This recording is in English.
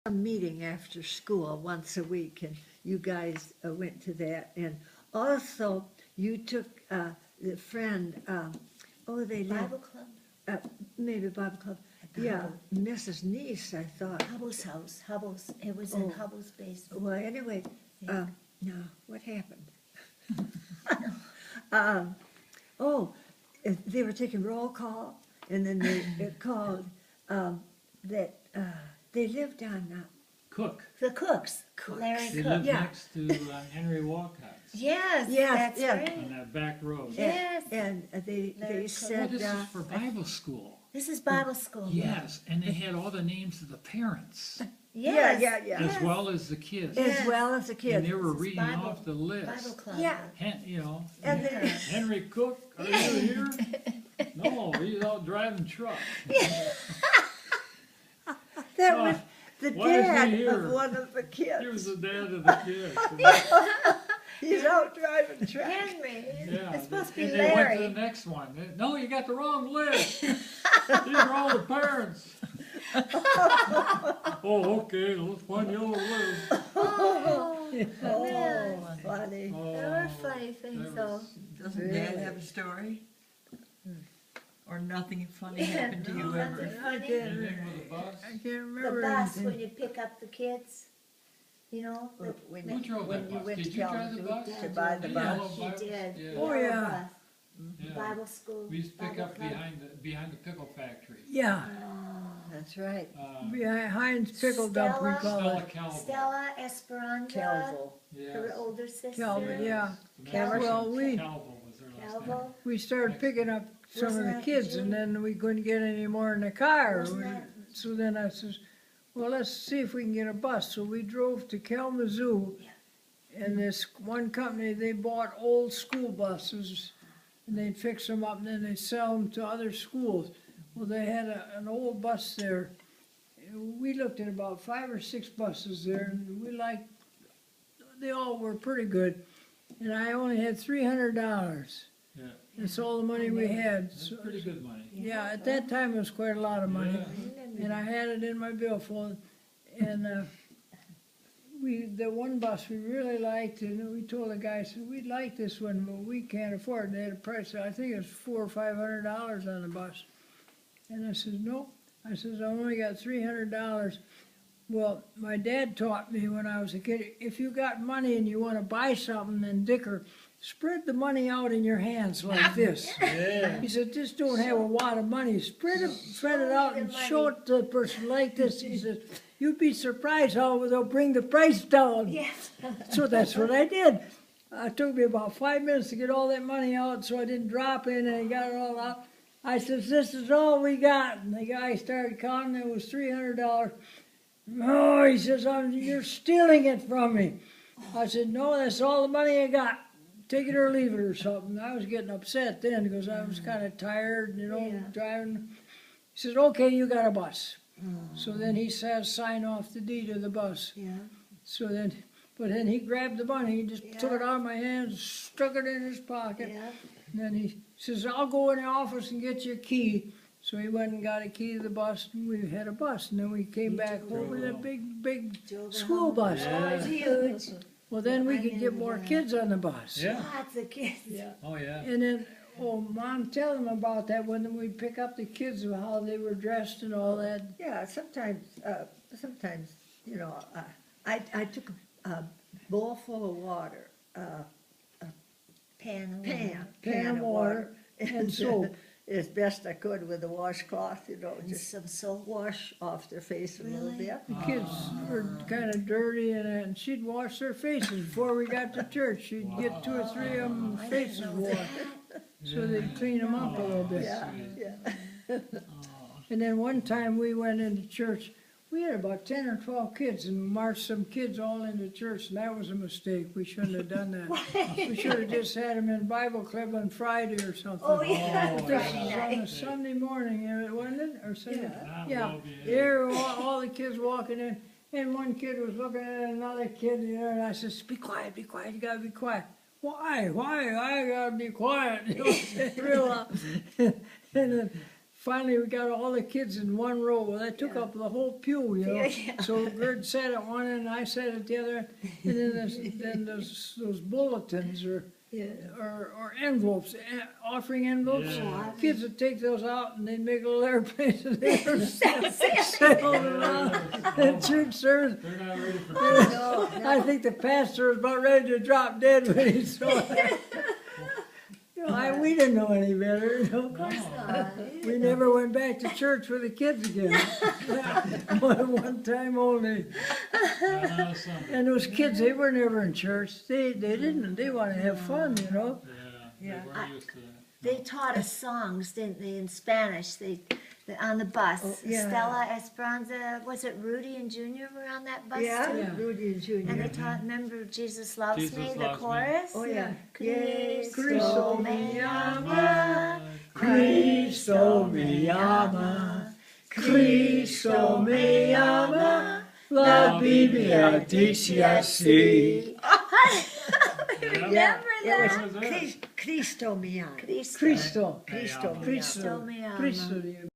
a meeting after school once a week, and you guys went to that. And also, you took the friend, they live, Bible club, maybe Bible Club. the Yeah, Hubble. Mrs. Neese, I thought. Hubble's house, Hubble's, it was in Oh. Hubble's basement. Well, anyway, Yeah. no, what happened? Um, they were taking roll call, and then they called that they lived on, Cook. The Cooks, Cooks. Larry They Cook. live Yeah. next to Henry Walcott's Yes, Yes, that's yeah. on right. that back road. Yes. and they Larry Cook. said, Well, this is for Bible school. This is Bible school. Yes, and they had all the names of the parents Yes. yeah. as well as the kids. as well as the And kids. they were This is reading Bible- off the Bible list. club. Yeah. And Yeah. then, Henry Cook, are you here? No, he's out driving truck. that was the Why is he dad here? of one of the He was kids. the dad of the kids. He's out driving truck. Henry. Yeah. It's supposed to be and they went to Larry. the next one. No, you got the wrong list. These are all the parents. Oh, okay, let's find the other list. Oh, Oh, funny. Oh, there were funny things that though. was- Doesn't Dad have a story? Or nothing funny happened to you ever? Nothing I funny. can't, Anything with the bus? I can't The remember bus, anything. when you pick up the kids, you know, the Who drove that bus? went Did to you drive the Kalamazoo bus? to buy the The bus. yellow He bus? did. Yeah. Oh, Yellow yeah. bus, Yeah. Bible school. We used to pick Bible up club. behind the pickle factory. Yeah, That's right. behind Heinz Pickle Dump, we Stella. call Stella it. Calvin. Stella Esperanza, Calvo. her Yes. older sister. Calvin, yeah. Cameron. Well, we, Calvin was their last name. Calvo. we started picking up some of Wasn't the that kids June? and then we couldn't get any more in the car. Wasn't that- So then I says, well, let's see if we can get a bus. So we drove to Kalamazoo. And this one company, they bought old school buses and they'd fix them up and then they'd sell them to other schools. Well, they had an old bus there. We looked at about 5 or 6 buses there and we liked, they all were pretty good. And I only had $300. Yeah, That's all the money we had. that's So, pretty good money. yeah, at that time it was quite a lot of money. Yeah. And I had it in my billfold. And the one bus we really liked, and we told the guy, said, we'd like this one, but we can't afford it. They had a price, I think it was $400 or $500 on the bus. And I said, no. I says, I only got $300. Well, my dad taught me when I was a kid, if you got money and you want to buy something, then Dicker, spread the money out in your hands like this. Yeah. He said, just don't have a wad of money. Spread it out and show it to the person like this. He said, you'd be surprised how they'll bring the price down. Yes. So that's what I did. It took me about 5 minutes to get all that money out so I didn't drop in and I got it all out. I says, this is all we got. And the guy started counting, it was $300. No, he says, you're stealing it from me. I said, no, that's all the money I got. Take it or leave it or something. I was getting upset then because I was kind of tired, Yeah. driving. He says, okay, you got a bus. So then he says, sign off the deed of the bus. Yeah. So then, but then he grabbed the money, he just took Yeah. it out of my hands, stuck it in his pocket. Yeah. And then he says, I'll go in the office and get you a key. So he went and got a key to the bus, and we had a bus. And then we came back home with a big Drove her school home. bus. Oh, it's huge. Well, then we I could get remember more that. kids on the bus. Yeah. Lots of kids. Oh, yeah. And then, Mom, tell them about that when we pick up the kids, how they were dressed and all that. Yeah, sometimes, I took a bowl full of water, Pan. pan of water. and soap. As best I could with a washcloth, And just some soap. wash off their face a little Really? bit. The kids were kind of dirty, and she'd wash their faces before we got to church. She'd get 2 or 3 of them I didn't faces know washed, that. so they'd clean them up a little bit. Yeah, yeah. And then one time we went into church, we had about 10 or 12 kids and marched some kids all into church, and that was a mistake. We shouldn't have done that. We should have just had them in Bible club on Friday or something. Oh, yeah, Oh, This Friday was on a night. Sunday morning, wasn't it? Or Sunday? That Yeah. will be it. There were all the kids walking in, and one kid was looking at another kid, and I says, be quiet, you gotta be quiet. Why, I gotta be quiet? Real loud. And then finally we got all the kids in one row. Well, that took Yeah. up the whole pew, you know. Yeah. So Gerd sat at one end, I sat at the other, and then those bulletins or envelopes, offering envelopes. Yeah. Kids would take those out and they'd make little airplanes and they were sailing around the church service. They're not ready for No, I think the pastor was about ready to drop dead when he saw that. You know, we didn't know any better. You know. We never went back to church with the kids again. one time only. And those kids, they were never in church. They want to have fun, you know. Yeah, they weren't used to that. They taught us songs, didn't they, in Spanish? On the bus. Oh, yeah. Stella Esperanza, was it Rudy and Junior were on that bus yeah, too? Yeah. Rudy and And Junior. they taught, remember Jesus Loves Jesus Me, the Loves Me. chorus? Oh, yeah. Cristo me ama, Cristo me ama, Cristo me ama, la Biblia dice así. Yeah. Remember It was that? What was that? Cristo me ama. Cristo. Cristo, Cristo me ama. Cristo, me ama. Cristo.